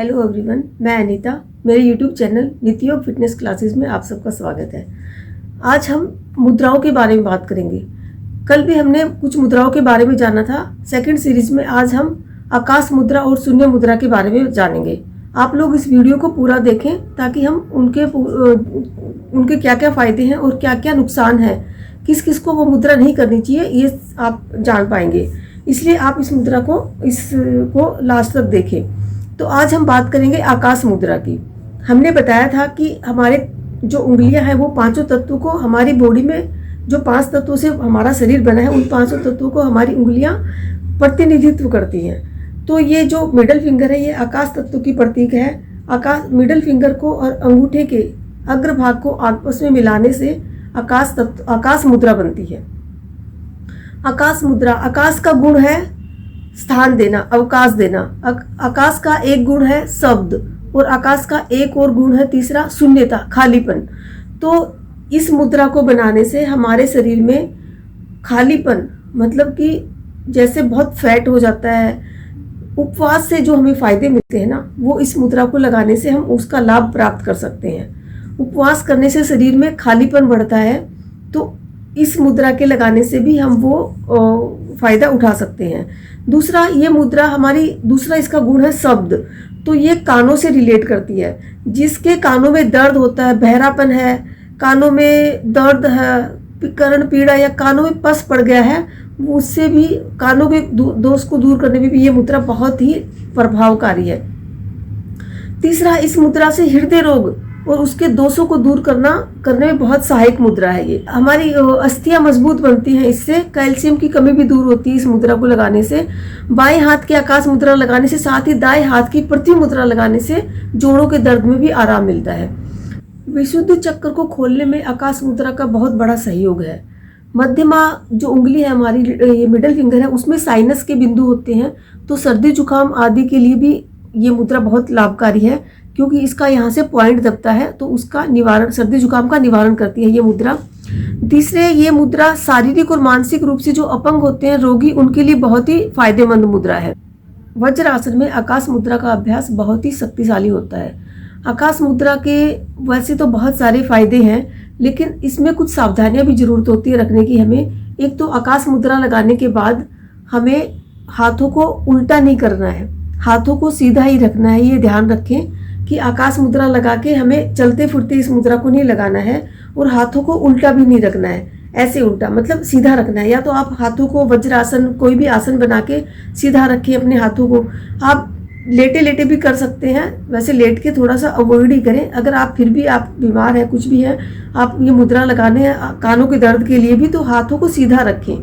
Hello everyone, मैं अनीता। मेरे YouTube channel नित्य योग फिटनेस क्लासेस में आप सबका स्वागत है। आज हम मुद्राओं के बारे में बात करेंगे। कल भी हमने कुछ मुद्राओं के बारे में जाना था। सेकंड सीरीज में आज हम आकाश मुद्रा और शून्य मुद्रा के बारे में जानेंगे। आप लोग इस वीडियो को पूरा देखें ताकि हम उनके क्या क्या फ़ायदे हैं और क्या क्या नुकसान है, किस किस को वो मुद्रा नहीं करनी चाहिए, ये आप जान पाएंगे। इसलिए आप इस मुद्रा को लास्ट तक देखें। तो आज हम बात करेंगे आकाश मुद्रा की। हमने बताया था कि हमारे जो उंगलियां हैं वो पांचों तत्वों को, हमारी बॉडी में जो 5 तत्वों से हमारा शरीर बना है उन 5 तत्वों को हमारी उंगलियां प्रतिनिधित्व करती हैं। तो ये जो मिडल फिंगर है ये आकाश तत्व की प्रतीक है। मिडल फिंगर को और अंगूठे के अग्रभाग को आपस में मिलाने से आकाश मुद्रा बनती है। आकाश मुद्रा, आकाश का गुण है स्थान देना, अवकाश देना। आकाश का एक गुण है शब्द और आकाश का एक और गुण है तीसरा शून्यता, खालीपन। तो इस मुद्रा को बनाने से हमारे शरीर में खालीपन, मतलब कि जैसे बहुत फैट हो जाता है, उपवास से जो हमें फायदे मिलते हैं ना, वो इस मुद्रा को लगाने से हम उसका लाभ प्राप्त कर सकते हैं। उपवास करने से शरीर में खालीपन बढ़ता है, तो इस मुद्रा के लगाने से भी हम वो फायदा उठा सकते हैं। दूसरा, ये मुद्रा दूसरा इसका गुण है शब्द। तो ये कानों से रिलेट करती है। जिसके कानों में दर्द होता है, बहरापन है, कानों में दर्द है, कर्ण पीड़ा या कानों में पस पड़ गया है, उससे भी कानों के दोष को दूर करने में भी ये मुद्रा बहुत ही प्रभावकारी है। तीसरा, इस मुद्रा से हृदय रोग और उसके दोषों को दूर करने में बहुत सहायक मुद्रा है। ये हमारी अस्थियां मजबूत बनती हैं, इससे कैल्शियम की कमी भी दूर होती है इस मुद्रा को लगाने से। बाएं हाथ की आकाश मुद्रा लगाने से, साथ ही दाएं हाथ की पृथ्वी मुद्रा लगाने से जोड़ों के दर्द में भी आराम मिलता है। विशुद्ध चक्र को खोलने में आकाश मुद्रा का बहुत बड़ा सहयोग है। मध्यमा जो उंगली है हमारी, ये मिडल फिंगर है, उसमें साइनस के बिंदु होते हैं। तो सर्दी जुकाम आदि के लिए भी ये मुद्रा बहुत लाभकारी है, क्योंकि इसका यहाँ से पॉइंट दबता है, तो उसका निवारण, सर्दी जुकाम का निवारण करती है ये मुद्रा। तीसरे, ये मुद्रा शारीरिक और मानसिक रूप से जो अपंग होते हैं रोगी, उनके लिए बहुत ही फायदेमंद मुद्रा है। वज्रासन में आकाश मुद्रा का अभ्यास बहुत ही शक्तिशाली होता है। आकाश मुद्रा के वैसे तो बहुत सारे फायदे हैं, लेकिन इसमें कुछ सावधानियां भी जरूरत होती है रखने की हमें। एक तो आकाश मुद्रा लगाने के बाद हमें हाथों को उल्टा नहीं करना है, हाथों को सीधा ही रखना है। ये ध्यान रखें कि आकाश मुद्रा लगा के हमें चलते फिरते इस मुद्रा को नहीं लगाना है, और हाथों को उल्टा भी नहीं रखना है। ऐसे उल्टा मतलब सीधा रखना है। या तो आप हाथों को वज्रासन, कोई भी आसन बना के सीधा रखें अपने हाथों को। आप लेटे लेटे भी कर सकते हैं, वैसे लेट के थोड़ा सा अवॉइड ही करें। अगर आप फिर भी आप बीमार हैं, कुछ भी है, आप ये मुद्रा लगाने हैं कानों के दर्द के लिए भी, तो हाथों को सीधा रखें।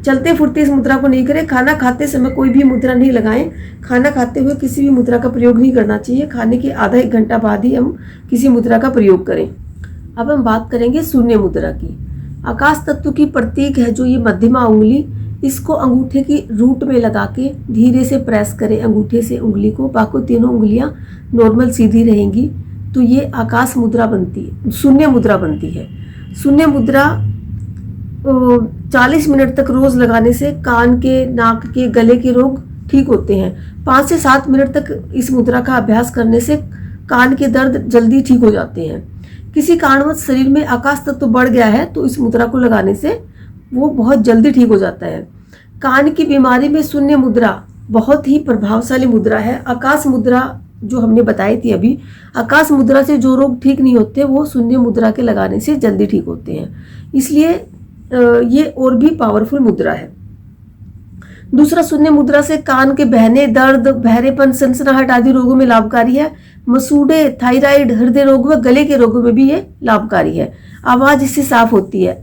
चलते फुरते इस मुद्रा को नहीं करें। खाना खाते समय कोई भी मुद्रा नहीं लगाएं। खाना खाते हुए किसी भी मुद्रा का प्रयोग नहीं करना चाहिए। खाने के आधा 1 घंटा बाद ही हम किसी मुद्रा का प्रयोग करें। अब हम बात करेंगे शून्य मुद्रा की। आकाश तत्व की प्रतीक है जो ये मध्यमा उंगली, इसको अंगूठे की रूट में लगा के धीरे से प्रेस करें अंगूठे से उंगली को, बाकी तीनों उंगलियां नॉर्मल सीधी रहेंगी, तो ये आकाश मुद्रा बनती है, शून्य मुद्रा बनती है। शून्य मुद्रा 40 मिनट तक रोज लगाने से कान के, नाक के, गले के रोग ठीक होते हैं। 5 से 7 मिनट तक इस मुद्रा का अभ्यास करने से कान के दर्द जल्दी ठीक हो जाते हैं। किसी कारणवश शरीर में आकाश तत्व बढ़ गया है तो इस मुद्रा को लगाने से वो बहुत जल्दी ठीक हो जाता है। कान की बीमारी में शून्य मुद्रा बहुत ही प्रभावशाली मुद्रा है। आकाश मुद्रा जो हमने बताई थी अभी, आकाश मुद्रा से जो रोग ठीक नहीं होते वो शून्य मुद्रा के लगाने से जल्दी ठीक होते हैं। इसलिए ये और भी पावरफुल मुद्रा है। दूसरा, शून्य मुद्रा से कान के बहने, दर्द, बहरेपन, सनसनाहट आदि रोगों में लाभकारी है। मसूड़े, थायराइड, हृदय रोग व गले के रोगों में भी ये लाभकारी है। आवाज इससे साफ होती है।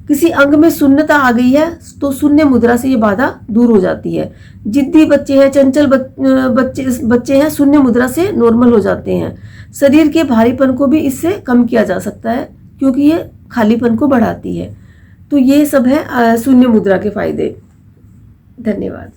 किसी अंग में शून्यता आ गई है तो शून्य मुद्रा से ये बाधा दूर हो जाती है। जिद्दी बच्चे हैं, चंचल बच्चे हैं, शून्य मुद्रा से नॉर्मल हो जाते हैं। शरीर के भारीपन को भी इससे कम किया जा सकता है, क्योंकि ये खालीपन को बढ़ाती है। तो ये सब है शून्य मुद्रा के फायदे। धन्यवाद।